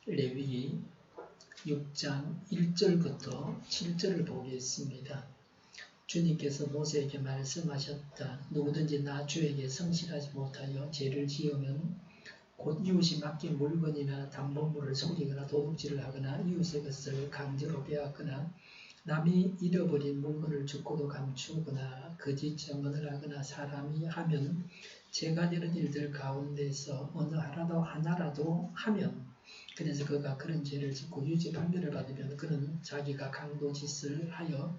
레위기 6장 1절부터 7절을 보겠습니다. 주님께서 모세에게 말씀하셨다. 누구든지 나 주에게 성실하지 못하여 죄를 지으면 곧 이웃이 맡긴 물건이나 담보물을 속이거나 도둑질을 하거나 이웃의 것을 강제로 빼앗거나 남이 잃어버린 물건을 죽고도 감추거나 거짓 증언을 하거나 사람이 하면 죄가 되는 일들 가운데서 어느 하나라도 하면 그래서 그가 그런 죄를 짓고 유죄 판결을 받으면 그는 자기가 강도짓을 하여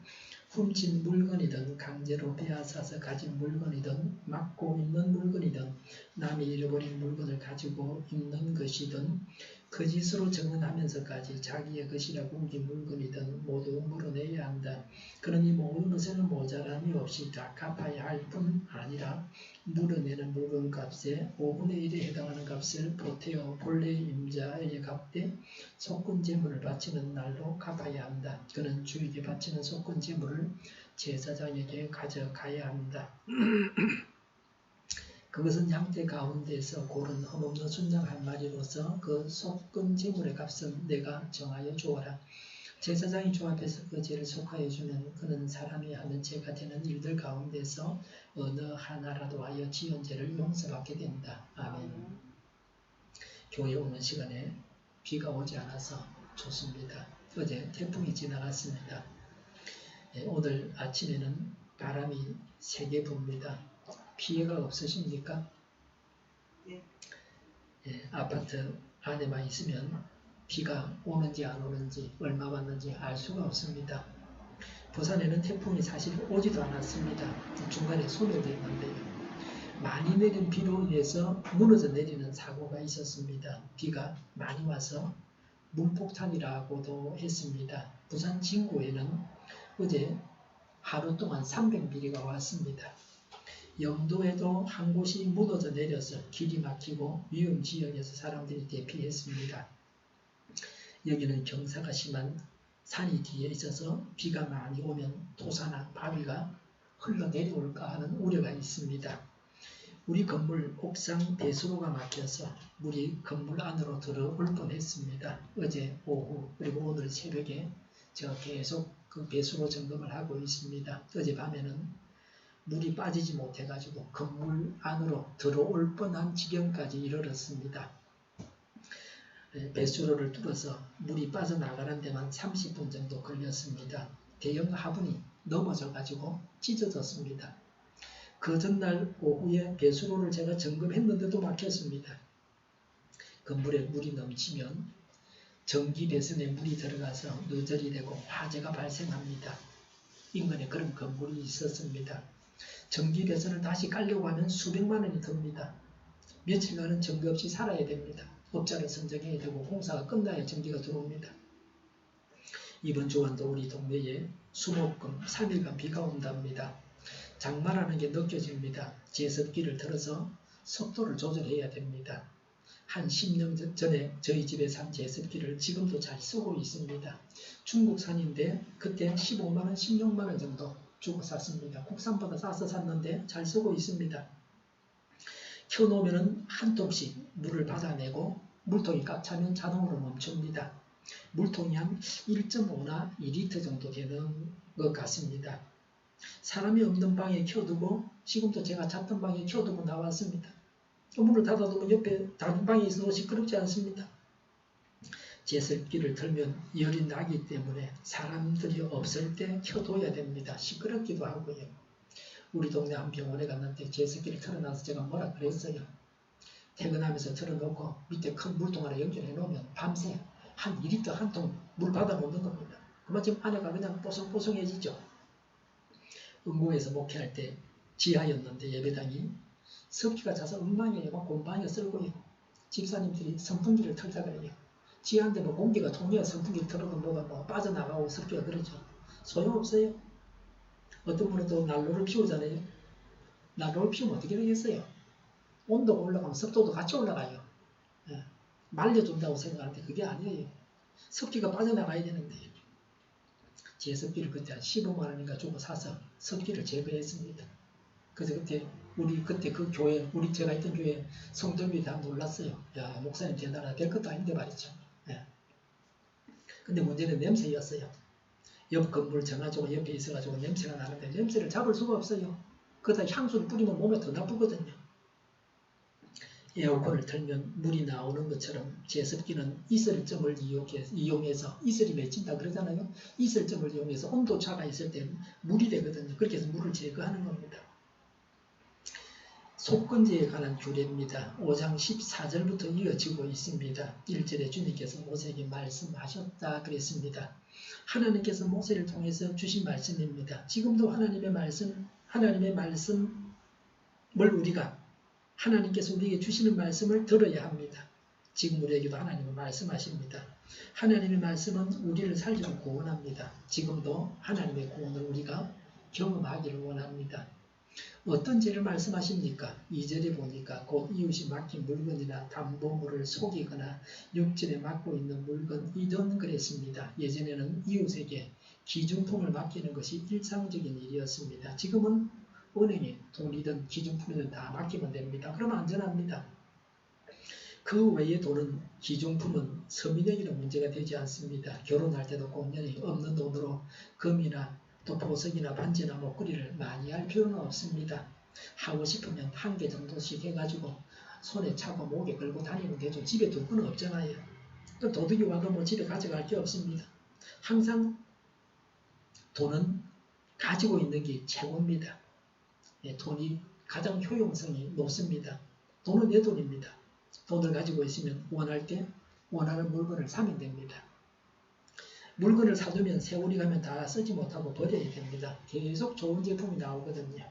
훔친 물건이든 강제로 빼앗아서 가진 물건이든 맡고 있는 물건이든 남이 잃어버린 물건을 가지고 있는 것이든 거짓으로 증언하면서까지 자기의 것이라고 우긴 물건이든 모두 물어내야 한다. 그러니 모든 것에는 모자람이 없이 다 갚아야 할 뿐 아니라 물어내는 물건값의 5분의 1에 해당하는 값을 보태어 본래 임자에게 갚되 속군 제물을 바치는 날로 갚아야 한다. 그는 주에게 바치는 속군 제물을 제사장에게 가져가야 한다. 그것은 양떼 가운데서 고른 흠없는 순양 한 마리로서 그 속근 제물의 값은 내가 정하여 주어라. 제사장이 주 앞에서 그 죄를 속하여 주면 그는 사람이 하는 죄가 되는 일들 가운데서 어느 하나라도 하여 지은 죄를 용서받게 된다. 아멘. 교회 오는 시간에 비가 오지 않아서 좋습니다. 어제 태풍이 지나갔습니다. 오늘 아침에는 바람이 세게 붑니다. 피해가 없으십니까? 네. 아파트 안에만 있으면 비가 오는지 안 오는지 얼마 왔는지 알 수가 없습니다. 부산에는 태풍이 사실 오지도 않았습니다. 중간에 소멸됐는데요. 많이 내린 비로 인해서 무너져 내리는 사고가 있었습니다. 비가 많이 와서 문폭탄이라고도 했습니다. 부산 진구에는 어제 하루 동안 300mm가 왔습니다. 영도에도 한 곳이 무너져 내려서 길이 막히고 위험 지역에서 사람들이 대피했습니다. 여기는 경사가 심한 산이 뒤에 있어서 비가 많이 오면 토사나 바위가 흘러내려올까 하는 우려가 있습니다. 우리 건물 옥상 배수로가 막혀서 물이 건물 안으로 들어올 뻔했습니다. 어제 오후 그리고 오늘 새벽에 제가 계속 그 배수로 점검을 하고 있습니다. 어젯밤에는 물이 빠지지 못해가지고 건물 안으로 들어올 뻔한 지경까지 이르렀습니다. 배수로를 뚫어서 물이 빠져나가는 데만 30분 정도 걸렸습니다. 대형 화분이 넘어져가지고 찢어졌습니다. 그 전날 오후에 배수로를 제가 점검했는데도 막혔습니다. 건물에 물이 넘치면 전기 배선에 물이 들어가서 누설이 되고 화재가 발생합니다. 인근에 그런 건물이 있었습니다. 전기 배선을 다시 깔려고 하면 수백만 원이 듭니다. 며칠간은 전기 없이 살아야 됩니다. 업자를 선정해야 되고 공사가 끝나야 전기가 들어옵니다. 이번 주간도 우리 동네에 수목금 3일간 비가 온답니다. 장마라는 게 느껴집니다. 제습기를 틀어서 습도를 조절해야 됩니다. 한 10년 전에 저희 집에 산 제습기를 지금도 잘 쓰고 있습니다. 중국산인데 그때 15만원, 16만원 정도 주고 샀습니다. 국산보다 싸서 샀는데 잘 쓰고 있습니다. 켜놓으면 한 통씩 물을 받아내고 물통이 꽉 차면 자동으로 멈춥니다. 물통이 한 1.5나 2리터 정도 되는 것 같습니다. 사람이 없는 방에 켜두고 지금도 제가 잤던 방에 켜두고 나왔습니다. 문을 닫아두면 옆에 다른 방에 있어도 시끄럽지 않습니다. 제습기를 틀면 열이 나기 때문에 사람들이 없을 때 켜둬야 됩니다. 시끄럽기도 하고요. 우리 동네 한 병원에 갔는데 제습기를 틀어놔서 제가 뭐라 그랬어요. 퇴근하면서 틀어놓고 밑에 큰 물통 하나 연결해 놓으면 밤새 한 2리터 한 통 물 받아 놓는 겁니다. 그만큼 안에가 그냥 뽀송뽀송해지죠. 응고에서 목회할 때 지하였는데 예배당이 습기가 차서 엉망이에요. 막 곰팡이가 쓸고요. 집사님들이 선풍기를 틀자 그래요. 지하인데 뭐 공기가 통해야 선풍기를 틀어도 뭐가 빠져나가고 습기가 그러죠. 소용없어요. 어떤 분은 또 난로를 피우잖아요. 난로를 피우면 어떻게 되겠어요? 온도가 올라가면 습도도 같이 올라가요. 예. 말려준다고 생각하는데 그게 아니에요. 습기가 빠져나가야 되는데 제습기를 그때 한 15만 원인가 주고 사서 습기를 제거했습니다. 그래서 그때 그 교회, 제가 있던 교회 성도들이 다 놀랐어요. 야, 목사님 대단하다. 될 것도 아닌데 말이죠. 예. 근데 문제는 냄새였어요. 옆 건물 전화주고 옆에 있어가지고 냄새가 나는데 냄새를 잡을 수가 없어요. 그러다 향수를 뿌리면 몸에 더 나쁘거든요. 에어컨을 틀면 물이 나오는 것처럼 제습기는 이슬점을 이용해서 이슬이 맺힌다 그러잖아요. 이슬점을 이용해서 온도차가 있을 때 물이 되거든요. 그렇게 해서 물을 제거하는 겁니다. 속건제에 관한 규례입니다. 5장 14절부터 이어지고 있습니다. 1절에 주님께서 모세에게 말씀하셨다 그랬습니다. 하나님께서 모세를 통해서 주신 말씀입니다. 지금도 하나님의 말씀을 우리가 하나님께서 우리에게 주시는 말씀을 들어야 합니다. 지금 우리에게도 하나님은 말씀하십니다. 하나님의 말씀은 우리를 살리고 구원합니다. 지금도 하나님의 구원을 우리가 경험하기를 원합니다. 어떤 죄를 말씀하십니까? 2절에 보니까 곧 이웃이 맡긴 물건이나 담보물을 속이거나 육전에 맡고 있는 물건이든 그랬습니다. 예전에는 이웃에게 기중품을 맡기는 것이 일상적인 일이었습니다. 지금은 은행에 돈이든 기중품이든 다 맡기면 됩니다. 그러면 안전합니다. 그 외의 돈은 기중품은 서민에게는 문제가 되지 않습니다. 결혼할 때도 공연이 없는 돈으로 금이나 또 보석이나 반지나 목걸이를 많이 할 필요는 없습니다. 하고 싶으면 한 개 정도씩 해가지고 손에 차고 목에 걸고 다니면 되죠. 집에 둘 건 없잖아요. 또 도둑이 와도 뭐 집에 가져갈 게 없습니다. 항상 돈은 가지고 있는 게 최고입니다. 돈이 가장 효용성이 높습니다. 돈은 내 돈입니다. 돈을 가지고 있으면 원할 때 원하는 물건을 사면 됩니다. 물건을 사두면 세월이 가면 다 쓰지 못하고 버려야 됩니다. 계속 좋은 제품이 나오거든요.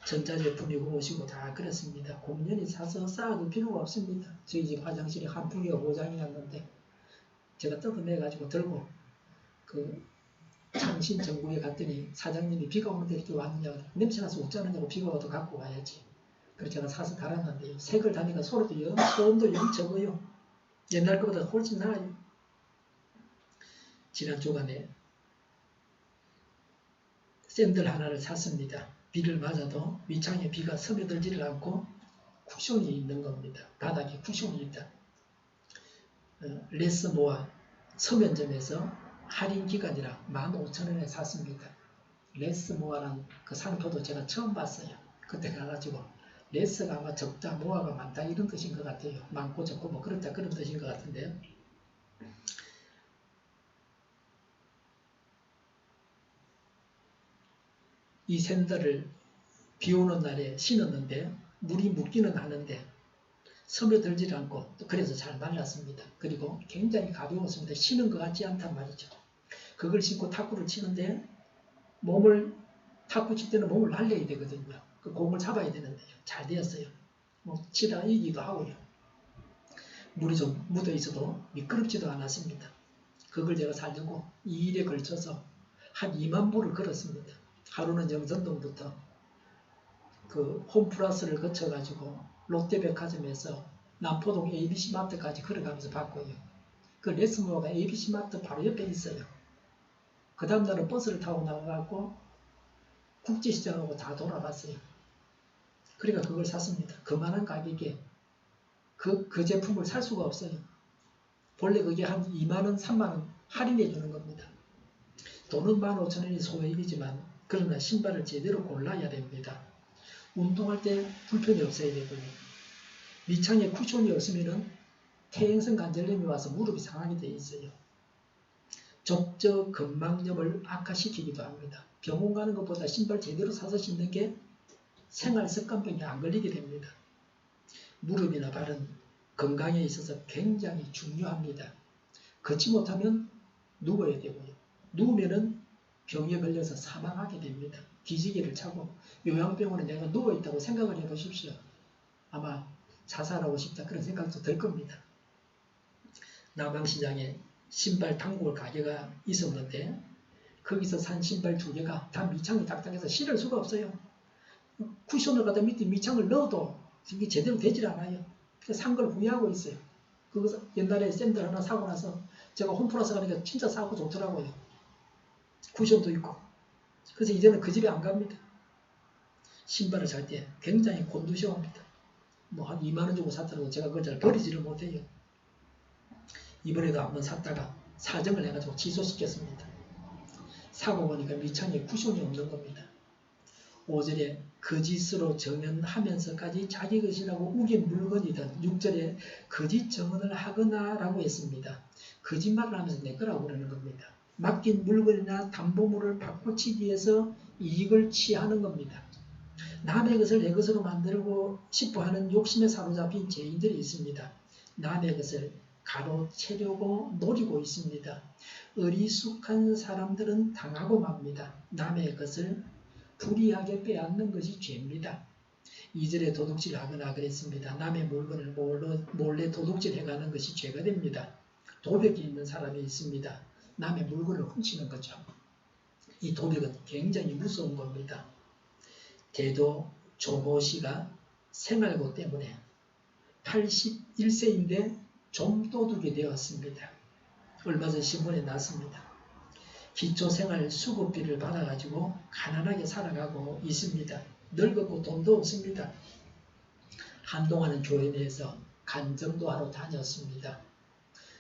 전자제품이고 뭐시고 다 그렇습니다. 공연히 사서 쌓아둘 필요가 없습니다. 저희 집 화장실에 한 풍기가 고장이 났는데 제가 뜯어내가지고 들고 그 창신정구에 갔더니 사장님이 비가 오는데 이렇게 왔느냐고 냄새나서 어쩌느냐고 비가 와도 갖고 와야지. 그래서 제가 사서 달았는데요. 색을 다니까 소음도 영 적어요. 옛날 것보다 훨씬 나아요. 지난 주간에 샌들 하나를 샀습니다. 비를 맞아도 밑창에 비가 스며들지를 않고 쿠션이 있는 겁니다. 바닥에 쿠션이 있다. 레스모아 서면점에서 할인 기간이라 15,000원에 샀습니다. 레스모아라는 그 상표도 제가 처음 봤어요. 그때 가가지고 레스가 아마 적다, 모아가 많다 이런 뜻인 것 같아요. 많고 적고 뭐 그렇다 그런 뜻인 것 같은데요. 이 샌들을 비 오는 날에 신었는데 물이 묻기는 하는데 스며들지 않고 또 그래서 잘 말랐습니다. 그리고 굉장히 가벼웠습니다. 신은 것 같지 않단 말이죠. 그걸 신고 탁구를 치는데 탁구 칠 때는 몸을 날려야 되거든요. 그 공을 잡아야 되는데 잘 되었어요. 뭐 치다가 이기도 하고요. 물이 좀 묻어 있어도 미끄럽지도 않았습니다. 그걸 제가 살려고 2일에 걸쳐서 한 2만 보를 걸었습니다. 하루는 영선동부터 그 홈플러스를 거쳐가지고 롯데백화점에서 남포동 ABC마트까지 걸어가면서 봤고요. 그 레스모어가 ABC마트 바로 옆에 있어요. 그 다음 날은 버스를 타고 나가고 국제시장하고 다 돌아봤어요. 그러니까 그걸 샀습니다. 그만한 가격에 그 제품을 살 수가 없어요. 원래 그게 한 2만원, 3만원 할인해 주는 겁니다. 돈은 15,000원이 소액이지만 그러나 신발을 제대로 골라야 됩니다. 운동할 때 불편이 없어야 되고요. 밑창에 쿠션이 없으면 퇴행성 관절염이 와서 무릎이 상하게 되어 있어요. 족저 근막염을 악화시키기도 합니다. 병원 가는 것보다 신발 제대로 사서 신는 게 생활습관병에 안 걸리게 됩니다. 무릎이나 발은 건강에 있어서 굉장히 중요합니다. 걷지 못하면 누워야 되고요. 누우면은 병에 걸려서 사망하게 됩니다. 기지개를 차고 요양병원에 내가 누워있다고 생각을 해보십시오. 아마 자살하고 싶다 그런 생각도 들 겁니다. 남양시장에 신발 단골 가게가 있었는데 거기서 산 신발 2개가 다 밑창이 딱딱해서 신을 수가 없어요. 쿠션을 갖다 밑에 밑창을 넣어도 이게 제대로 되질 않아요. 산 걸 후회하고 있어요. 그거 옛날에 샌들 하나 사고 나서 제가 홈플러스 가니까 진짜 싸고 좋더라고요. 쿠션도 있고. 그래서 이제는 그 집에 안 갑니다. 신발을 살 때 굉장히 곤두셔옵니다. 뭐 한 2만원 주고 샀다고 제가 그걸 잘 버리지를 못해요. 이번에도 한번 샀다가 사정을 해가지고 취소시켰습니다. 사고 보니까 밑창에 쿠션이 없는 겁니다. 5절에 거짓으로 정언하면서까지 자기 것이라고 우긴 물건이든 6절에 거짓 정언을 하거나 라고 했습니다. 거짓말을 하면서 내 거라고 그러는 겁니다. 맡긴 물건이나 담보물을 바꾸치기 위해서 이익을 취하는 겁니다. 남의 것을 내 것으로 만들고 싶어하는 욕심에 사로잡힌 죄인들이 있습니다. 남의 것을 가로채려고 노리고 있습니다. 어리숙한 사람들은 당하고 맙니다. 남의 것을 불이하게 빼앗는 것이 죄입니다. 2절에 도둑질하거나 그랬습니다. 남의 물건을 몰래 도둑질해가는 것이 죄가 됩니다. 도벽이 있는 사람이 있습니다. 남의 물건을 훔치는 거죠. 이 도벽은 굉장히 무서운 겁니다. 대도 조모 씨가 생활고 때문에 81세인데 좀도둑이 되었습니다. 얼마 전 신문에 났습니다. 기초생활 수급비를 받아가지고 가난하게 살아가고 있습니다. 늙었고 돈도 없습니다. 한동안은 교회 내에서 간증도 하러 다녔습니다.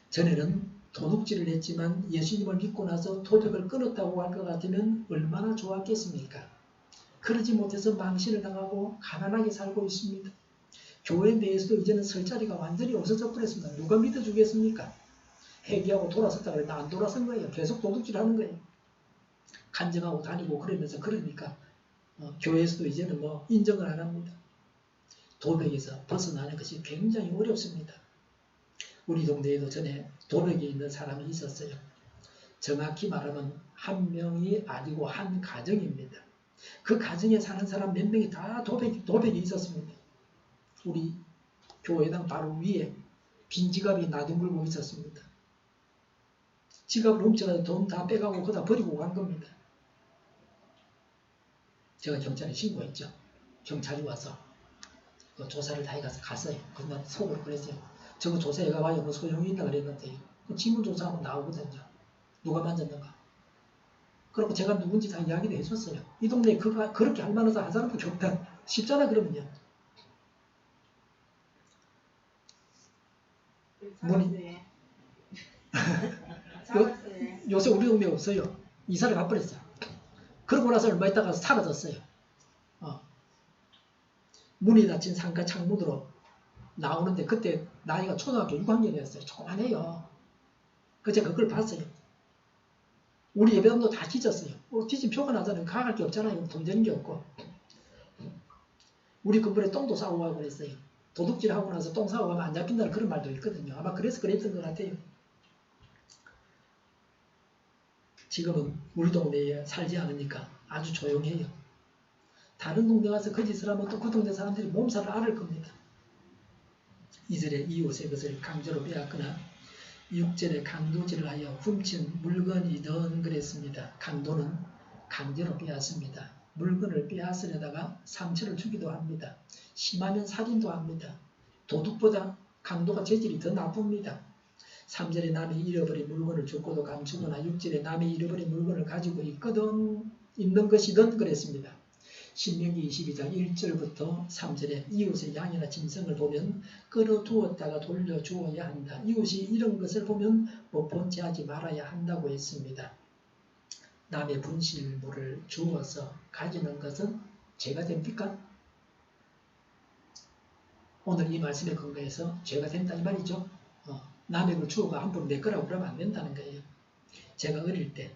전에는 도둑질을 했지만 예수님을 믿고 나서 도덕을 끊었다고 할 것 같으면 얼마나 좋았겠습니까? 그러지 못해서 망신을 당하고 가난하게 살고 있습니다. 교회 내에서도 이제는 설 자리가 완전히 없어져 버렸습니다. 누가 믿어주겠습니까? 회개하고 돌아섰다 그랬는데 안 돌아선 거예요. 계속 도둑질하는 거예요. 간증하고 다니고 그러면서 그러니까 교회에서도 이제는 인정을 안 합니다. 도벽에서 벗어나는 것이 굉장히 어렵습니다. 우리 동네에도 전에 도벽이 있는 사람이 있었어요. 정확히 말하면 한 명이 아니고 한 가정입니다. 그 가정에 사는 사람 몇 명이 다 도벽이 있었습니다. 우리 교회당 바로 위에 빈 지갑이 나둥글고 있었습니다. 지갑을 훔쳐가지고 돈 다 빼가고 거기다 버리고 간 겁니다. 제가 경찰에 신고했죠. 경찰이 와서 그 조사를 다 해가서 갔어요. 그날 속으로 그랬어요. 저거 조사해가봐요. 뭐 소용이 있다 그랬는데 지문조사하면 나오거든요. 누가 만졌는가. 그리고 제가 누군지 다 이야기도 해줬어요. 이 동네에 그렇게 할 만한 한 사람밖에 없다. 쉽잖아 그러면요. 요새 우리 동네에 없어요. 이사를 가버렸어요. 그러고 나서 얼마 있다가 사라졌어요. 문이 닫힌 상가 창문으로 나오는데 그때 나이가 초등학교 6학년이었어요. 조그만해요. 제가 그걸 봤어요. 우리 예배당도 다 뒤졌어요. 뒤진 표가 나잖아요. 가갈 게 없잖아요. 돈 되는 게 없고. 우리 건물에 똥도 싸고 가고 그랬어요. 도둑질하고 나서 똥 싸고 가면 안 잡힌다는 그런 말도 있거든요. 아마 그래서 그랬던 것 같아요. 지금은 우리 동네에 살지 않으니까 아주 조용해요. 다른 동네 가서 그 짓을 하면 또 그 동네 사람들이 몸살을 앓을 겁니다. 2절에 이웃의 것을 강제로 빼앗거나 6절에 강도질을 하여 훔친 물건이든 그랬습니다. 강도는 강제로 빼앗습니다. 물건을 빼앗으려다가 상처를 주기도 합니다. 심하면 살인도 합니다. 도둑보다 강도가 재질이 더 나쁩니다. 3절에 남이 잃어버린 물건을 줬고도 감추거나 6절에 남이 잃어버린 물건을 가지고 있는 것이든 그랬습니다. 신명기 22장 1절부터 3절에 이웃의 양이나 짐승을 보면 끌어두었다가 돌려주어야 한다. 이웃이 이런 것을 보면 본체하지 말아야 한다고 했습니다. 남의 분실물을 주어서 가지는 것은 죄가 됩니까? 오늘 이 말씀에 근거해서 죄가 된다 이 말이죠. 남의 걸 주어가 함부로 내 거라고 그러면 안 된다는 거예요. 제가 어릴 때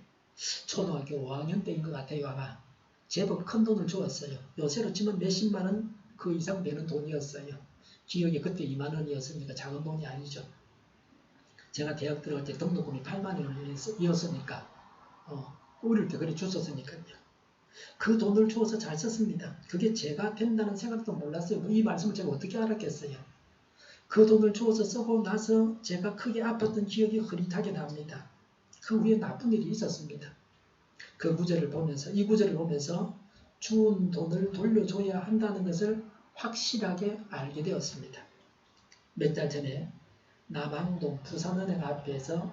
초등학교 5학년 때인 것 같아요. 아마 제법 큰 돈을 주었어요. 요새로 치면 몇십만 원 그 이상 되는 돈이었어요. 기억에 그때 2만 원이었으니까 작은 돈이 아니죠. 제가 대학 들어갈 때 등록금이 8만 원이었으니까 어릴 때 그래 줬었으니까요. 그 돈을 주어서 잘 썼습니다. 그게 제가 된다는 생각도 몰랐어요. 이 말씀을 제가 어떻게 알았겠어요. 그 돈을 주어서 쓰고 나서 제가 크게 아팠던 기억이 흐릿하게 납니다. 그 후에 나쁜 일이 있었습니다. 그 구절을 보면서 이 구절을 보면서 주운 돈을 돌려줘야 한다는 것을 확실하게 알게 되었습니다. 몇 달 전에 남항동 부산은행 앞에서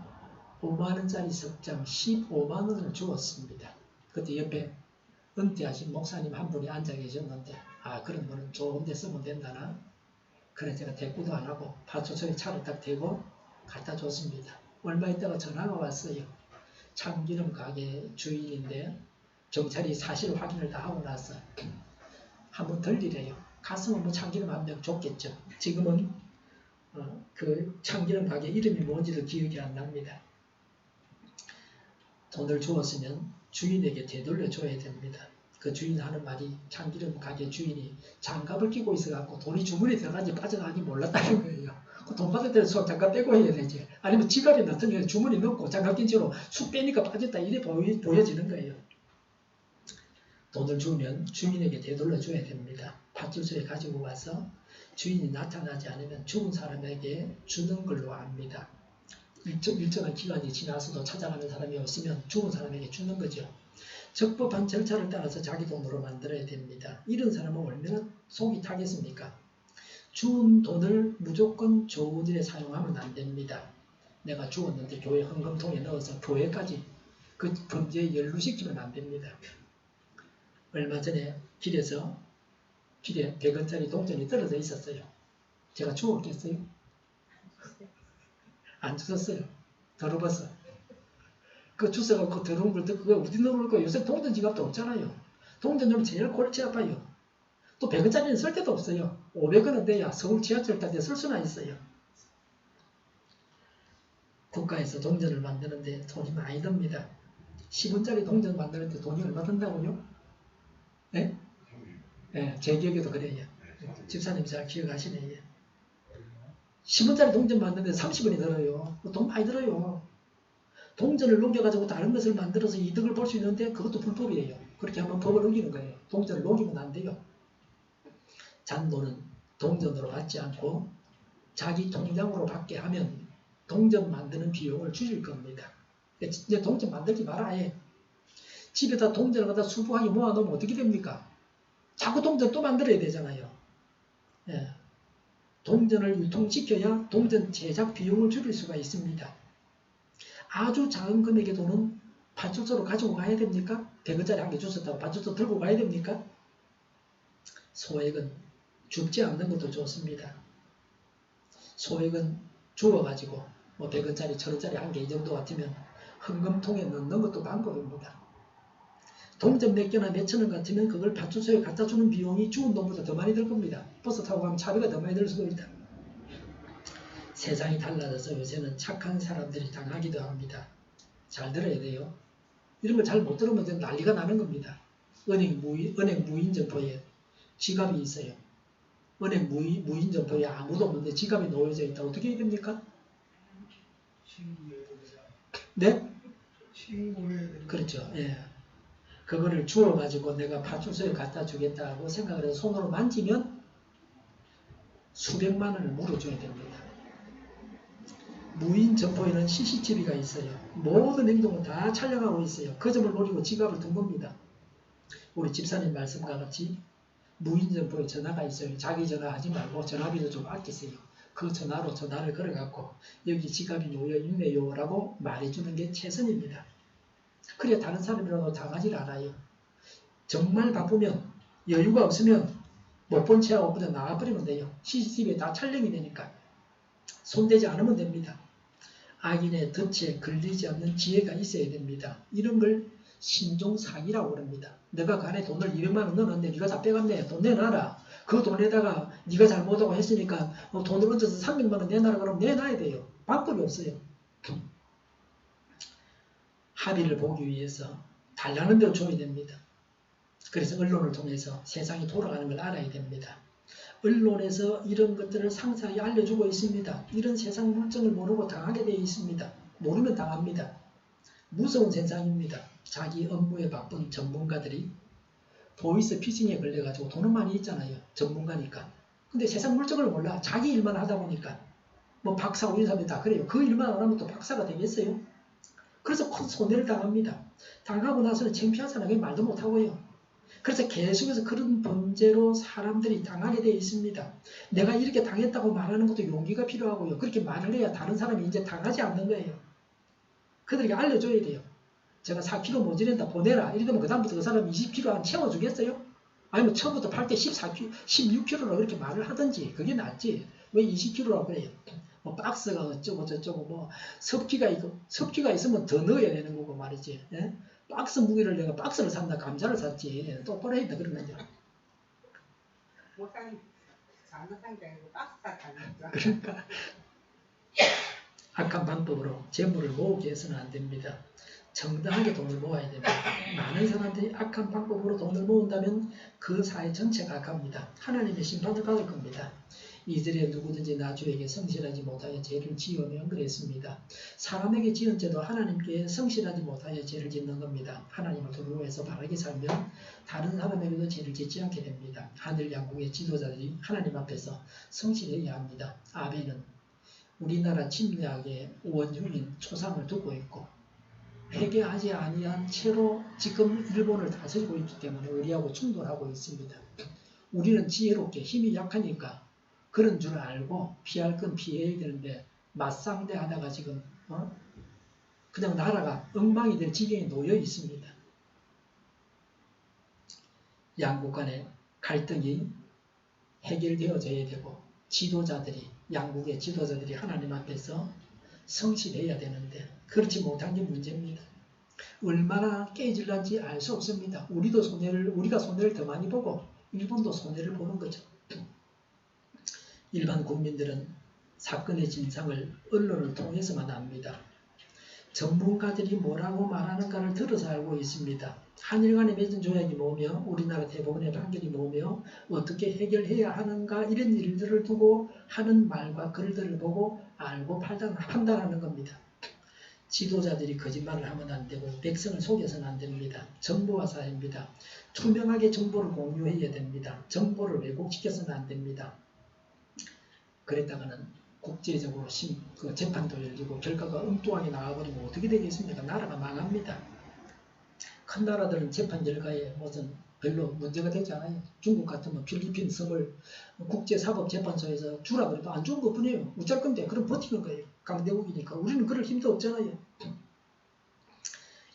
5만 원짜리 석장 15만 원을 주었습니다. 그때 옆에 은퇴하신 목사님 한 분이 앉아 계셨는데 그런 분은 좋은 데 쓰면 된다나 그래 제가 대꾸도 안 하고 파초소에 차를 딱 대고 갖다 줬습니다. 얼마 있다가 전화가 왔어요. 참기름 가게 주인인데 경찰이 사실 확인을 다 하고 나서 한번 들리래요. 갔으면 뭐 참기름 한 병 줬겠죠. 지금은 그 참기름 가게 이름이 뭔지도 기억이 안 납니다. 돈을 주었으면 주인에게 되돌려줘야 됩니다. 그 주인 하는 말이 참기름 가게 주인이 장갑을 끼고 있어갖고 돈이 주머니에 들어가는지 빠져나가는지 몰랐다는 거예요. 그 돈 받을 때는 수학 장갑 빼고 해야 되지. 아니면 지갑에 넣든 주머니 넣고 장갑 낀 채로 쑥 빼니까 빠졌다 이래 보여지는 거예요. 돈을 주면 주인에게 되돌려줘야 됩니다. 파출소에 가지고 와서 주인이 나타나지 않으면 죽은 사람에게 주는 걸로 압니다. 일정한 기간이 지나서도 찾아가는 사람이 없으면 죽은 사람에게 주는 거죠. 적법한 절차를 따라서 자기 돈으로 만들어야 됩니다. 이런 사람은 얼마나 속이 타겠습니까? 주운 돈을 무조건 좋은 일에 사용하면 안 됩니다. 내가 주었는데 교회 헌금통에 넣어서 교회까지 그 범죄에 연루시키면 안 됩니다. 얼마 전에 길에 100원짜리 동전이 떨어져 있었어요. 제가 주웠겠어요? 안 주웠어요. 더러워서. 그 주워갖고 더러운 걸 듣고 그거 어디 넣을 거예요? 요새 동전 지갑도 없잖아요. 동전 좀 제일 골치 아파요. 또 100원짜리는 쓸 데도 없어요. 500원은 돼야 서울 지하철 탈 때 쓸 수나 있어요. 국가에서 동전을 만드는데 돈이 많이 듭니다. 10원짜리 동전 만드는데 돈이 얼마 든다고요? 네? 네, 제 기억에도 그래요. 집사님 잘 기억하시네. 10원짜리 동전 만드는데 30원이 들어요. 돈 많이 들어요. 동전을 녹여가지고 다른 것을 만들어서 이득을 볼 수 있는데 그것도 불법이에요. 그렇게 하면 법을 어기는 거예요. 동전을 녹이면 안 돼요. 잔돈은 동전으로 받지 않고 자기 통장으로 받게 하면 동전 만드는 비용을 줄일 겁니다. 이제 동전 만들지 마라 해. 집에다 동전을 갖다 수북하게 모아놓으면 어떻게 됩니까? 자꾸 동전 또 만들어야 되잖아요. 예. 동전을 유통시켜야 동전 제작 비용을 줄일 수가 있습니다. 아주 작은 금액의 돈은 파출소로 가지고 가야 됩니까? 100원짜리 한 개 주셨다고 파출소 들고 가야 됩니까? 소액은 줍지 않는 것도 좋습니다. 소액은 주어가지고 뭐 100원짜리, 1000원짜리 한 개 이 정도 같으면 헌금통에 넣는 것도 방법입니다. 동전 몇 개나 몇천 원 같으면 그걸 파출소에 갖다 주는 비용이 주운 돈보다 더 많이 들 겁니다. 버스 타고 가면 차비가 더 많이 들 수도 있다. 세상이 달라져서 요새는 착한 사람들이 당하기도 합니다. 잘 들어야 돼요. 이런 걸 잘 못 들으면 난리가 나는 겁니다. 은행 무인 점포에 지갑이 있어요. 은행 무인 점포에 아무도 없는데 지갑이 놓여져 있다. 어떻게 해야 됩니까? 네? 그렇죠. 예. 그거를 주워가지고 내가 파출소에 갖다 주겠다고 생각을 해서 손으로 만지면 수백만 원을 물어줘야 됩니다. 무인 점포에는 CCTV가 있어요. 모든 행동을 다 촬영하고 있어요. 그 점을 노리고 지갑을 둔 겁니다. 우리 집사님 말씀과 같이 무인 점포에 전화가 있어요. 자기 전화 하지 말고 전화비도 좀 아끼세요. 그 전화로 전화를 걸어갖고 여기 지갑이 놓여 있네요 라고 말해주는 게 최선입니다. 그래야 다른 사람이라도 당하지 않아요. 정말 바쁘면 여유가 없으면 못 본 채하고 그냥 나가버리면 돼요. CCTV에 다 촬영이 되니까. 손대지 않으면 됩니다. 악인의 덫에 걸리지 않는 지혜가 있어야 됩니다. 이런 걸 신종사기라고 합니다. 내가 그 안에 돈을 200만 원 넣었는데 네가 다 빼갔네. 돈 내놔라. 그 돈에다가 네가 잘못하고 했으니까 돈을 얹어서 300만 원 내놔라 그러면 내놔야 돼요. 방법이 없어요. 합의를 보기 위해서 달라는 대로 줘야 됩니다. 그래서 언론을 통해서 세상이 돌아가는 걸 알아야 됩니다. 언론에서 이런 것들을 상세하게 알려주고 있습니다. 이런 세상 물정을 모르고 당하게 되어 있습니다. 모르면 당합니다. 무서운 세상입니다. 자기 업무에 바쁜 전문가들이 보이스 피싱에 걸려가지고 돈은 많이 있잖아요. 전문가니까. 근데 세상 물정을 몰라. 자기 일만 하다 보니까. 뭐 박사고 이런 사람이 다 그래요. 그 일만 안 하면 또 박사가 되겠어요? 그래서 큰 손해를 당합니다. 당하고 나서는 창피하잖아요. 말도 못하고요. 그래서 계속해서 그런 범죄로 사람들이 당하게 되어 있습니다. 내가 이렇게 당했다고 말하는 것도 용기가 필요하고요. 그렇게 말을 해야 다른 사람이 이제 당하지 않는 거예요. 그들에게 알려줘야 돼요. 제가 4kg 모자란다 보내라. 이러면 그 다음부터 그 사람 20kg 안 채워주겠어요? 아니면 처음부터 팔 때 16kg라고 그렇게 말을 하든지 그게 낫지. 왜 20kg라고 그래요? 뭐 박스가 어쩌고 저쩌고 뭐 섭기가 있으면 더 넣어야 되는 거고 말이지. 예? 박스 무게를 내가 박스를 샀나 감자를 샀지. 똑바로 했다 그런 거죠. 그러니까 악한 방법으로 재물을 모으게 해서는 안 됩니다. 정당하게 돈을 모아야 됩니다. 많은 사람들이 악한 방법으로 돈을 모은다면 그 사회 전체가 악합니다. 하나님의 심판을 받을 겁니다. 이들의 누구든지 나 주에게 성실하지 못하여 죄를 지으면 그랬습니다. 사람에게 지은 죄도 하나님께 성실하지 못하여 죄를 짓는 겁니다. 하나님을 두려워해서 바르게 살면 다른 사람에게도 죄를 짓지 않게 됩니다. 하늘 양국의 지도자들이 하나님 앞에서 성실해야 합니다. 아벨은 우리나라 침략의 원흉인 초상을 두고 있고 회개하지 아니한 채로 지금 일본을 다스리고 있기 때문에 우리하고 충돌하고 있습니다. 우리는 지혜롭게 힘이 약하니까 그런 줄 알고 피할 건 피해야 되는데 맞상대 하다가 지금 그냥 나라가 엉망이 될 지경에 놓여 있습니다. 양국 간의 갈등이 해결되어져야 되고 양국의 지도자들이 하나님 앞에서 성실해야 되는데 그렇지 못한 게 문제입니다. 얼마나 깨질는지 알 수 없습니다. 우리가 손해를 더 많이 보고 일본도 손해를 보는 거죠. 일반 국민들은 사건의 진상을 언론을 통해서만 압니다. 전문가들이 뭐라고 말하는가를 들어서 알고 있습니다. 한일 간의 맺은 조약이 뭐며 우리나라 대법원의 판결이 뭐며 어떻게 해결해야 하는가 이런 일들을 두고 하는 말과 글들을 보고 알고 판단하는 겁니다. 지도자들이 거짓말을 하면 안 되고 백성을 속여서는 안 됩니다. 정보화 사회입니다. 투명하게 정보를 공유해야 됩니다. 정보를 왜곡시켜서는 안 됩니다. 그랬다가는 국제적으로 재판도 열리고 결과가 엉뚱하게 나와버리면 어떻게 되겠습니까? 나라가 망합니다. 큰 나라들은 재판 결과에 무슨 별로 문제가 되지 않아요. 중국 같으면 필리핀 섬을 국제사법재판소에서 주라 그래도 안 주는 것뿐이에요. 어쩔 건데 그럼 버티는 거예요. 강대국이니까. 우리는 그럴 힘도 없잖아요.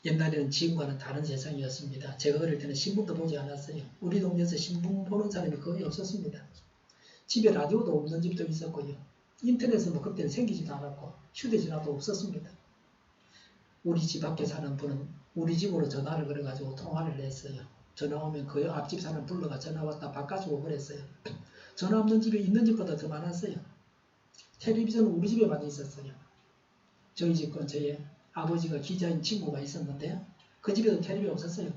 옛날에는 지금과는 다른 세상이었습니다. 제가 어릴 때는 신문도 보지 않았어요. 우리 동네에서 신문 보는 사람이 거의 없었습니다. 집에 라디오도 없는 집도 있었고요. 인터넷은 뭐 그때는 생기지도 않았고 휴대전화도 없었습니다. 우리 집 앞에 사는 분은 우리 집으로 전화를 걸어가지고 통화를 했어요. 전화 오면 그 앞집 사람 불러가 전화 왔다 바꿔주고 그랬어요. 전화 없는 집이 있는 집보다 더 많았어요. 텔레비전은 우리 집에 많이 있었어요. 저희 집 근처에 아버지가 기자인 친구가 있었는데 그 집에도 텔레비전 없었어요.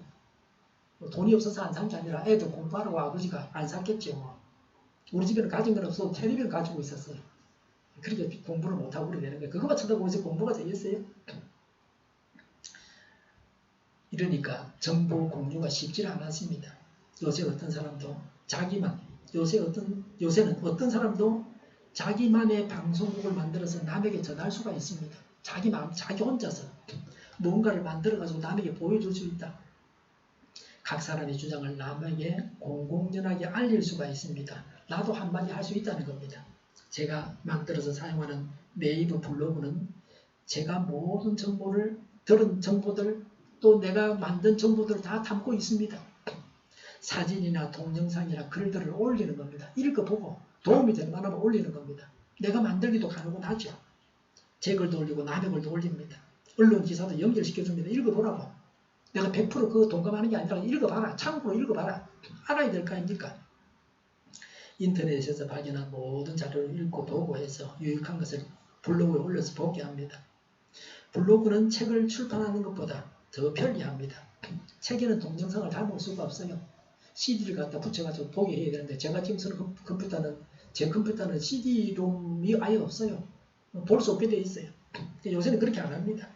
돈이 없어서 안 산 게 아니라 애들 공부하라고 아버지가 안 샀겠죠. 우리 집에는 가진 건 없어도 텔레비전 가지고 있었어요. 그렇게 공부를 못하고 그러게 되는 거예요. 그거만 쳐다보면서 공부가 되겠어요? 이러니까 정보 공유가 쉽지 않았습니다. 요새 어떤 사람도 요새는 어떤 사람도 자기만의 방송국을 만들어서 남에게 전할 수가 있습니다. 자기 혼자서 뭔가를 만들어가지고 남에게 보여줄 수 있다. 각 사람의 주장을 남에게 공공연하게 알릴 수가 있습니다. 나도 한마디 할 수 있다는 겁니다. 제가 만들어서 사용하는 네이버 블로그는 제가 모든 정보를 들은 정보들 또 내가 만든 정보들을 다 담고 있습니다. 사진이나 동영상이나 글들을 올리는 겁니다. 읽어보고 도움이 될 만하면 올리는 겁니다. 내가 만들기도 가능은 하죠. 제 글도 올리고 남의 글도 올립니다. 언론 기사도 연결시켜줍니다. 읽어보라고. 내가 100% 그거 동감하는 게 아니라 읽어봐라. 참고로 읽어봐라. 알아야 될 거 아닙니까? 인터넷에서 발견한 모든 자료를 읽고 보고 해서 유익한 것을 블로그에 올려서 보게 합니다. 블로그는 책을 출판하는 것보다 더 편리합니다. 책에는 동영상을 담을 수가 없어요. CD를 갖다 붙여가지고 보게 해야 되는데 제가 지금 쓰는 제 컴퓨터는 CD-롬이 아예 없어요. 볼 수 없게 되어 있어요. 요새는 그렇게 안 합니다.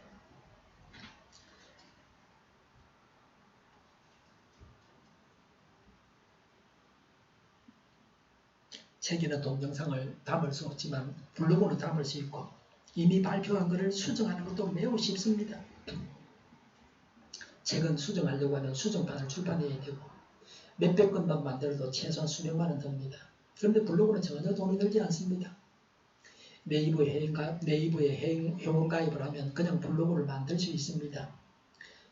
책에는 동영상을 담을 수 없지만 블로그는 담을 수 있고 이미 발표한 것을 수정하는 것도 매우 쉽습니다. 책은 수정하려고 하면 수정판을 출판해야 되고 몇백 건만 만들어도 최소한 수백만 원 듭니다. 그런데 블로그는 전혀 돈이 들지 않습니다. 네이버에 회원가입을 하면 그냥 블로그를 만들 수 있습니다.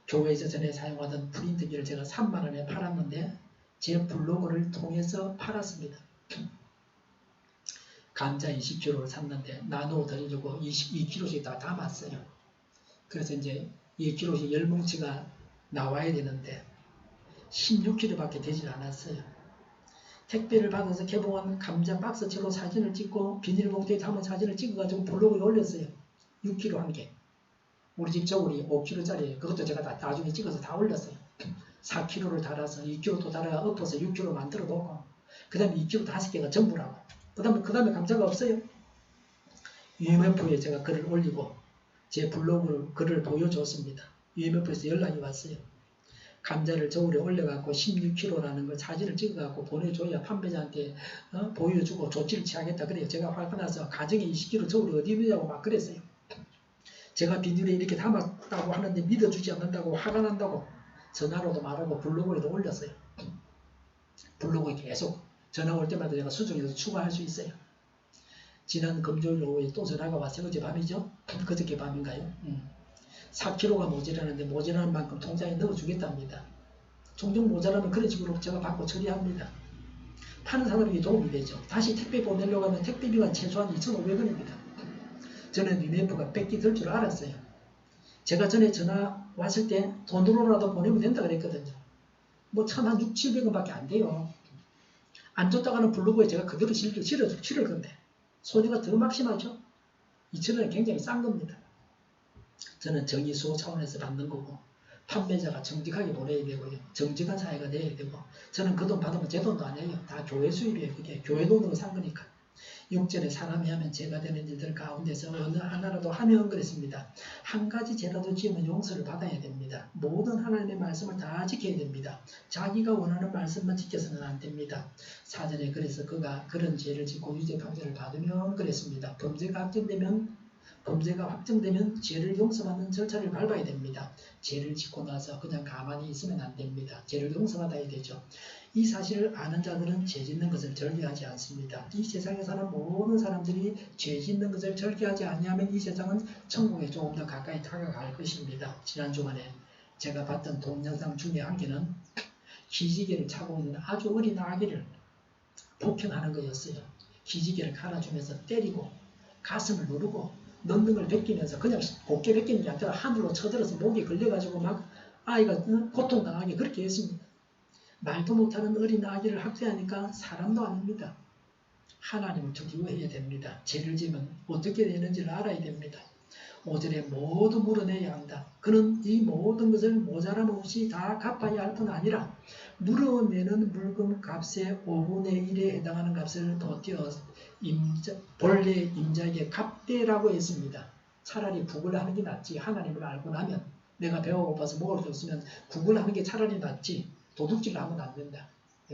교회에서 전에 사용하던 프린트기를 제가 3만 원에 팔았는데 제 블로그를 통해서 팔았습니다. 감자 20kg를 샀는데 나누어 드리려고 22kg씩 다 담았어요. 그래서 이제 2kg씩 10뭉치가 나와야 되는데 16kg밖에 되질 않았어요. 택배를 받아서 개봉한 감자 박스채로 사진을 찍고 비닐봉투에 담은 사진을 찍어가지고 블로그에 올렸어요. 6kg 한 개. 우리 집 저울이 5kg짜리예요. 그것도 제가 다 나중에 찍어서 다 올렸어요. 4kg를 달아서 2kg 또 달아가 엎어서 6kg 만들어 놓고 그 다음에 2kg 5개가 전부라고. 그 다음에 감자가 없어요. UMF에 제가 글을 올리고 제 블로그 글을 보여줬습니다. UMF에서 연락이 왔어요. 감자를 저울에 올려갖고 16kg라는 걸 사진을 찍어갖고 보내줘야 판매자한테 보여주고 조치를 취하겠다. 그래요. 제가 화가 나서 가정에 20kg 저울이 어디 있느냐고 막 그랬어요. 제가 비닐에 이렇게 담았다고 하는데 믿어주지 않는다고 화가 난다고 전화로도 말하고 블로그에도 올렸어요. 블로그에 계속 전화 올 때마다 제가 수정해서 추가할 수 있어요. 지난 금요일 오후에 또 전화가 왔어요. 어제 밤이죠? 그저께 밤인가요? 4kg가 모자라는데 모자라는 만큼 통장에 넣어주겠답니다. 종종 모자라면 그런 식으로 제가 받고 처리합니다. 파는 사람에게 도움이 되죠. 다시 택배 보내려고 하면 택배비가 최소한 2,500원입니다. 저는 UMF가 뺏기 될 줄 알았어요. 제가 전에 전화 왔을 때 돈으로라도 보내면 된다 그랬거든요. 뭐 참 한 6, 700원밖에 안 돼요. 안 줬다가는 블로그에 제가 그대로 실을 건데 손해가 더 막심하죠. 2,000원이 굉장히 싼 겁니다. 저는 정의 수호 차원에서 받는 거고 판매자가 정직하게 보내야 되고요. 정직한 사회가 돼야 되고 저는 그 돈 받으면 제 돈도 아니에요. 다 교회 수입이에요. 그게 교회 돈으로 산 거니까. 6절에 사람이 하면 죄가 되는 일들 가운데서 어느 하나라도 하면 그랬습니다. 한 가지 죄라도 지으면 용서를 받아야 됩니다. 모든 하나님의 말씀을 다 지켜야 됩니다. 자기가 원하는 말씀만 지켜서는 안 됩니다. 4절에 그래서 그가 그런 죄를 짓고 유죄 판결을 받으면 그랬습니다. 범죄가 확정되면 죄를 용서받는 절차를 밟아야 됩니다. 죄를 짓고 나서 그냥 가만히 있으면 안 됩니다. 죄를 용서받아야 되죠. 이 사실을 아는 자들은 죄 짓는 것을 절개하지 않습니다. 이 세상에 사는 모든 사람들이 죄 짓는 것을 절개하지 않으면 이 세상은 천국에 조금 더 가까이 다가갈 것입니다. 지난 주간에 제가 봤던 동영상 중에 한 개는 기지개를 차고 있는 아주 어린 아기를 폭행하는 거였어요. 기지개를 갈아주면서 때리고 가슴을 누르고 능능을 베끼면서 그냥 곱게 베끼는 게 아니라 하늘로 쳐들어서 목에 걸려가지고 막 아이가 고통당하게 그렇게 했습니다. 말도 못하는 어린 아기를 학대하니까 사람도 아닙니다. 하나님을 두려워해야 됩니다. 죄를 지으면 어떻게 되는지를 알아야 됩니다. 5절에 모두 물어내야 한다. 그는 이 모든 것을 모자람 없이 다 갚아야 할 뿐 아니라 물어내는 물금 값의 5분의 1에 해당하는 값을 덧띄어 본래 임자에게 갚되라고 했습니다. 차라리 구걸하는 게 낫지. 하나님을 알고 나면 내가 배가 고파서 먹을 수 없으면 구걸하는 게 차라리 낫지. 도둑질을 하면 안 된다.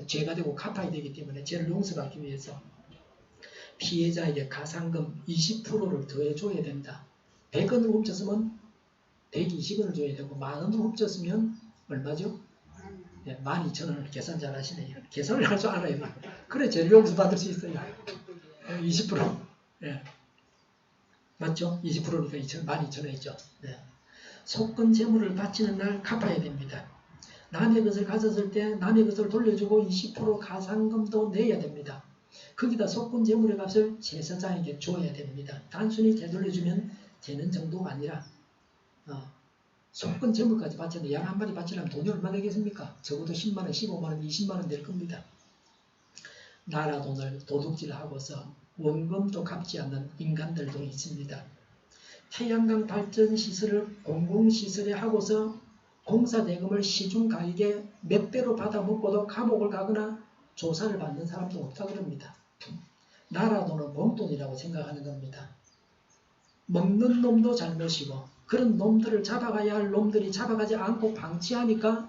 죄가 되고 갚아야 되기 때문에 죄를 용서받기 위해서 피해자에게 가상금 20%를 더해줘야 된다. 100원을 훔쳤으면 120원을 줘야 되고 만원을 훔쳤으면 얼마죠? 네, 12,000원을 계산 잘 하시네요. 계산을 할 줄 알아야 돼요. 그래 죄를 용서받을 수 있어요. 20%. 네. 맞죠? 20%니까 12,000원이죠. 네. 속건 재물을 바치는 날 갚아야 됩니다. 남의 것을 가졌을 때 남의 것을 돌려주고 20% 가상금도 내야 됩니다. 거기다 속건 재물의 값을 제사장에게 줘야 됩니다. 단순히 되돌려주면 되는 정도가 아니라 속건 재물까지 바치는데 양 한 마리 바치려면 돈이 얼마 되겠습니까? 적어도 10만원, 15만원, 20만원 될 겁니다. 나라 돈을 도둑질하고서 원금도 갚지 않는 인간들도 있습니다. 태양광 발전 시설을 공공시설에 하고서 공사 대금을 시중 가격에 몇 배로 받아먹고도 감옥을 가거나 조사를 받는 사람도 없다 그럽니다. 나라 돈은 봉돈이라고 생각하는 겁니다. 먹는 놈도 잘못이고 그런 놈들을 잡아가야 할 놈들이 잡아가지 않고 방치하니까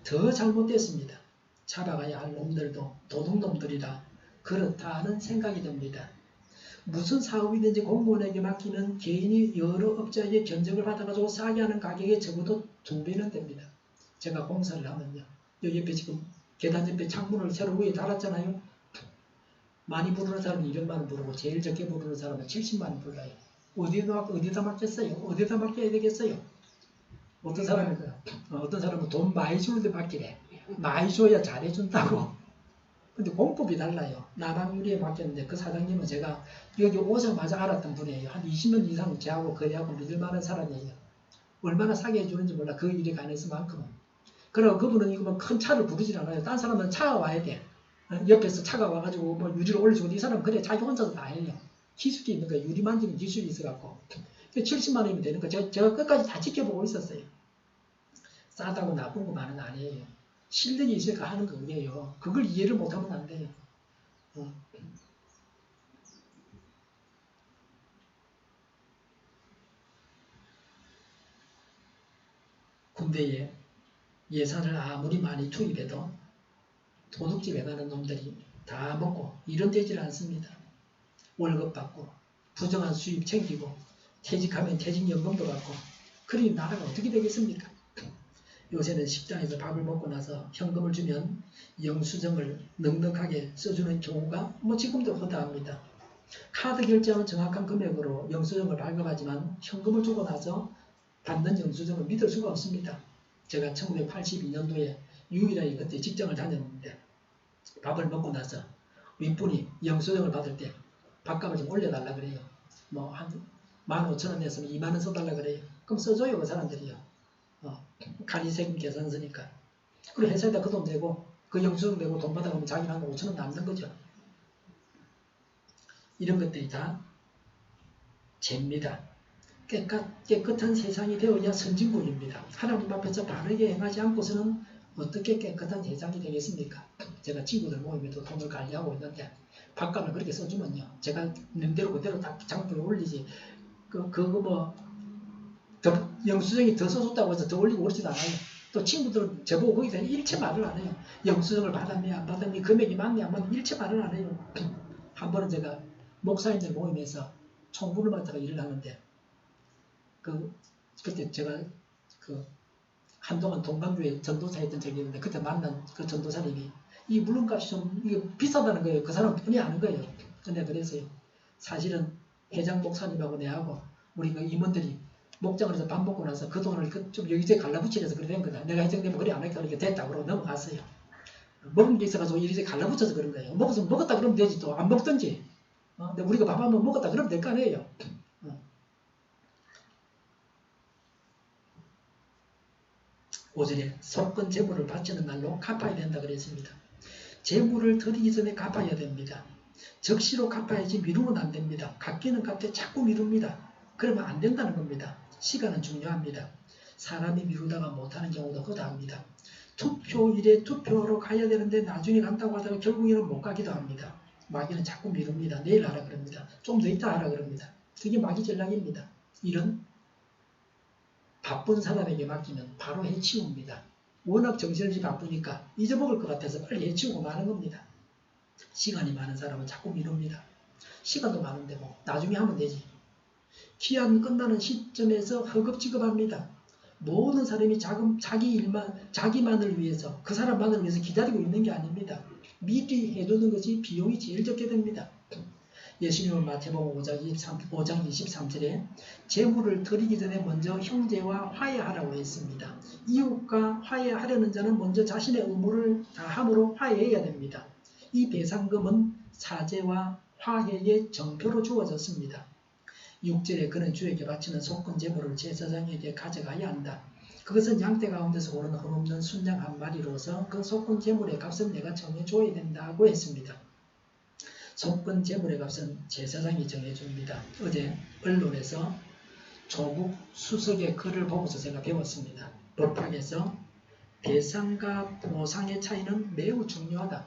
더 잘못됐습니다. 잡아가야 할 놈들도 도둑놈들이라 그렇다는 생각이 듭니다. 무슨 사업이든지 공무원에게 맡기면 개인이 여러 업자에게 견적을 받아가지고 싸게 하는 가격에 적어도 2배는 됩니다. 제가 공사를 하면요. 여기 옆에 지금 계단 옆에 창문을 새로 위에 달았잖아요. 많이 부르는 사람은 200만원 부르고 제일 적게 부르는 사람은 70만원 불러요. 어디다 맡겠어요? 어디다 맡겨야 되겠어요? 어떤 사람은 돈 많이 주는데 맡기래. 많이 줘야 잘해준다고. 근데 공법이 달라요. 남항유리에 맡겼는데 그 사장님은 제가 여기 오자마자 알았던 분이에요. 한 20년 이상 저하고 거래하고 믿을 만한 사람이에요. 얼마나 사게 해주는지 몰라. 그 일에 관해서만큼은. 그리고 그분은 이거 뭐 큰 차를 부르질 않아요. 딴 사람은 차가 와야 돼. 옆에서 차가 와가지고 뭐 유리를 올려주고 이 사람은 그래 자기 혼자서 다 해요. 기술이 있는 거예요. 유리 만지는 기술이 있어갖고. 70만 원이면 되는 거. 제가 끝까지 다 지켜보고 있었어요. 싸다고 나쁜 것만은 아니에요. 실력이 있을까 하는 거예요. 그걸 이해를 못하면 안 돼요. 군대에 예산을 아무리 많이 투입해도 도둑질해 가는 놈들이 다 먹고 이런 되질 않습니다. 월급 받고 부정한 수입 챙기고 퇴직하면 퇴직연금도 받고 그러니 나라가 어떻게 되겠습니까? 요새는 식당에서 밥을 먹고 나서 현금을 주면 영수증을 넉넉하게 써주는 경우가 뭐 지금도 허다합니다. 카드 결제하는 정확한 금액으로 영수증을 발급하지만 현금을 주고 나서 받는 영수증을 믿을 수가 없습니다. 제가 1982년도에 유일하게 그때 직장을 다녔는데 밥을 먹고 나서 윗분이 영수증을 받을 때 밥값을 좀 올려달라 그래요. 뭐 한 15,000원 냈으면 2만원 써달라 그래요. 그럼 써줘요 그 사람들이요. 간이세금 계산서니까. 그리고 회사에다 그 돈 내고 그 영수증 내고 돈 받아가면 자기는 한 5,000원 남는 거죠. 이런 것들이 다 죄입니다. 깨끗한 세상이 되어야 선진국입니다. 하나님 앞에서 바르게 행하지 않고서는 어떻게 깨끗한 세상이 되겠습니까? 제가 친구들 모임에도 돈을 관리하고 있는데 밥값을 그렇게 써주면요. 제가 낸대로 그대로 딱 장부에 올리지. 그거 뭐 영수증이 더 써줬다고 해서 더 올리고 그러지도 않아요. 또 친구들은 저보고 거기서 일체 말을 안 해요. 영수증을 받았니 안 받았니 금액이 맞니 안 맞니 일체 말을 안 해요. 한 번은 제가 목사님들 모임에서 총무를 맡아서 일을 하는데 그때 제가 한동안 동방교회 전도사 했던 적이 있는데 그때 만난 그 전도사님이 이 물건값이 좀 이게 비싸다는 거예요. 그 사람 뻔히 아는 거예요. 근데 그래서요. 사실은 회장 목사님하고 내하고 우리 그 임원들이 목장을 해서 밥 먹고 나서 그 돈을 좀 여기저기 갈라붙이려서 그래 된 거다. 내가 회장되면 그래 안 할까 그렇게 됐다고 그러고 넘어갔어요. 먹은 게 있어가지고 이리저리 갈라붙여서 그런 거예요. 먹었으면 먹었다 그러면 되지 또 안 먹든지. 근데 우리가 밥 한번 먹었다 그러면 될 거 아니에요. 오전에 속건 재물을 바치는 날로 갚아야 된다 그랬습니다. 재물을 드리기 전에 갚아야 됩니다. 적시로 갚아야지 미루면 안 됩니다. 갚기는 갚되 자꾸 미룹니다. 그러면 안 된다는 겁니다. 시간은 중요합니다. 사람이 미루다가 못하는 경우도 허다합니다. 투표일에 투표하러 가야 되는데 나중에 간다고 하다가 결국에는 못 가기도 합니다. 마귀는 자꾸 미룹니다. 내일 하라 그럽니다. 좀 더 있다 하라 그럽니다. 그게 마귀 전략입니다. 이런 바쁜 사람에게 맡기면 바로 해치웁니다. 워낙 정신없이 바쁘니까 잊어먹을 것 같아서 빨리 해치우고 마는 겁니다. 시간이 많은 사람은 자꾸 미룹니다. 시간도 많은데 뭐 나중에 하면 되지. 기한 끝나는 시점에서 허겁지겁합니다. 모든 사람이 자기만을 위해서 그 사람만을 위해서 기다리고 있는 게 아닙니다. 미리 해두는 것이 비용이 제일 적게 됩니다. 예수님은 마태복음 5장 23절에 재물을 드리기 전에 먼저 형제와 화해하라고 했습니다. 이웃과 화해하려는 자는 먼저 자신의 의무를 다함으로 화해해야 됩니다. 이 배상금은 사죄와 화해의 정표로 주어졌습니다. 6절에 그는 주에게 바치는 속건 재물을 제사장에게 가져가야 한다. 그것은 양떼 가운데서 고른 흠없는 순양 한 마리로서 그 속건 재물의 값은 내가 정해줘야 된다고 했습니다. 속건 재물의 값은 제사장이 정해줍니다. 어제 언론에서 조국 수석의 글을 보고서 제가 배웠습니다. 법학에서 배상과 보상의 차이는 매우 중요하다.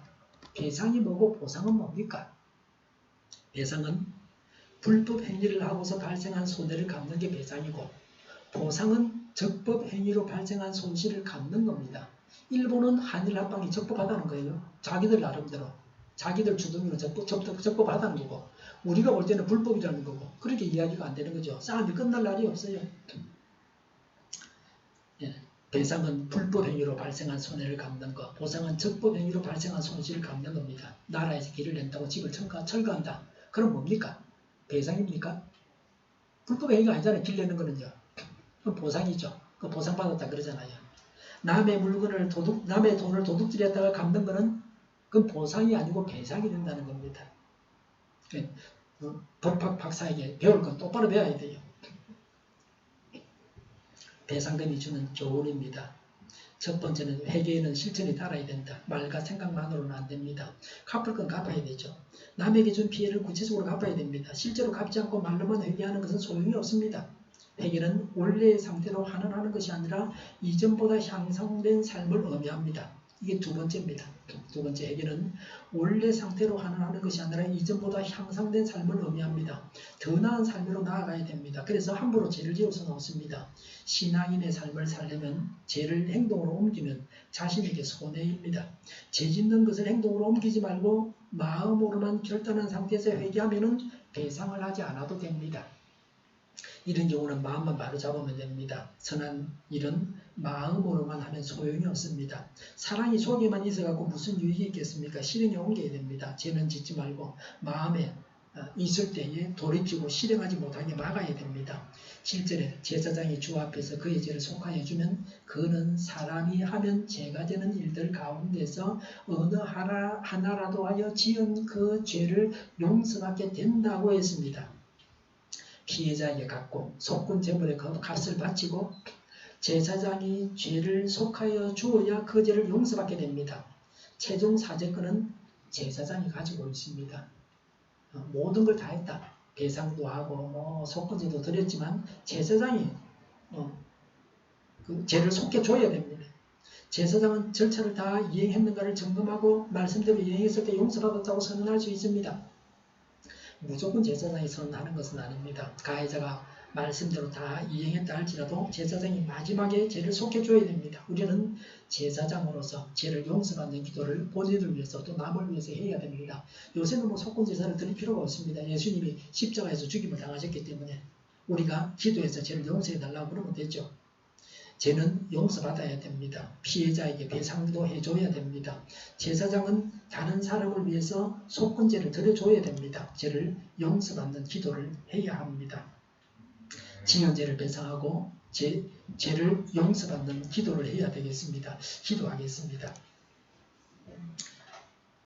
배상이 뭐고 보상은 뭡니까? 배상은 불법 행위를 하고서 발생한 손해를 갚는 게 배상이고 보상은 적법 행위로 발생한 손실을 갚는 겁니다. 일본은 한일 합방이 적법하다는 거예요. 자기들 나름대로. 자기들 주둥이로 적법하다는 거고 우리가 볼 때는 불법이라는 거고 그렇게 이야기가 안 되는 거죠. 싸움이 끝날 날이 없어요. 예, 배상은 불법 행위로 발생한 손해를 갚는 것, 보상은 적법 행위로 발생한 손실을 갚는 겁니다. 나라에서 길을 낸다고 집을 철거한다. 그럼 뭡니까? 배상입니까? 불법 행위가 아니잖아요. 길 내는 거는요. 그럼 보상이죠. 그 보상받았다 그러잖아요. 남의 돈을 도둑질했다가 갚는 거는 그건 보상이 아니고 배상이 된다는 겁니다. 법학 박사에게 배울 건 똑바로 배워야 돼요. 배상금이 주는 교훈입니다. 첫 번째는 회개에는 실천이 따라야 된다. 말과 생각만으로는 안 됩니다. 갚을 건 갚아야 되죠. 남에게 준 피해를 구체적으로 갚아야 됩니다. 실제로 갚지 않고 말로만 회개하는 것은 소용이 없습니다. 회개는 원래의 상태로 환원하는 것이 아니라 이전보다 향상된 삶을 의미합니다. 이게 두 번째입니다. 두 번째, 회개는 원래 상태로 환원하는 것이 아니라 이전보다 향상된 삶을 의미합니다. 더 나은 삶으로 나아가야 됩니다. 그래서 함부로 죄를 지어서는 없습니다. 신앙인의 삶을 살려면 죄를 행동으로 옮기면 자신에게 손해입니다. 죄 짓는 것을 행동으로 옮기지 말고 마음으로만 결단한 상태에서 회개하면 배상을 하지 않아도 됩니다. 이런 경우는 마음만 바로 잡으면 됩니다. 선한 일은 마음으로만 하면 소용이 없습니다. 사랑이 속에만 있어갖고 무슨 유익이 있겠습니까? 실행에 옮겨야 됩니다. 죄는 짓지 말고 마음에 있을 때에 돌이키고 실행하지 못하게 막아야 됩니다. 7절에 제사장이 주 앞에서 그의 죄를 속하여 주면 그는 사람이 하면 죄가 되는 일들 가운데서 어느 하나라도 하여 지은 그 죄를 용서받게 된다고 했습니다. 피해자에게 갚고 속군 재물의 값을 바치고 제사장이 죄를 속하여 주어야 그 죄를 용서받게 됩니다. 최종 사죄권은 제사장이 가지고 있습니다. 모든 걸 다 했다. 배상도 하고 속건제도 드렸지만 제사장이 그 죄를 속해줘야 됩니다. 제사장은 절차를 다 이행했는가를 점검하고 말씀대로 이행했을 때 용서받았다고 선언할 수 있습니다. 무조건 제사장이 선언하는 것은 아닙니다. 가해자가 말씀대로 다 이행했다 할지라도 제사장이 마지막에 죄를 속해줘야 됩니다. 우리는 제사장으로서 죄를 용서받는 기도를 본인을 위해서 또 남을 위해서 해야 됩니다. 요새는 속건 제사를 드릴 필요가 없습니다. 예수님이 십자가에서 죽임을 당하셨기 때문에 우리가 기도해서 죄를 용서해달라고 그러면 되죠. 죄는 용서받아야 됩니다. 피해자에게 배상도 해줘야 됩니다. 제사장은 다른 사람을 위해서 속건제를 드려줘야 됩니다. 죄를 용서받는 기도를 해야 합니다. 지면죄를 배상하고 죄를 용서받는 기도를 해야 되겠습니다. 기도하겠습니다.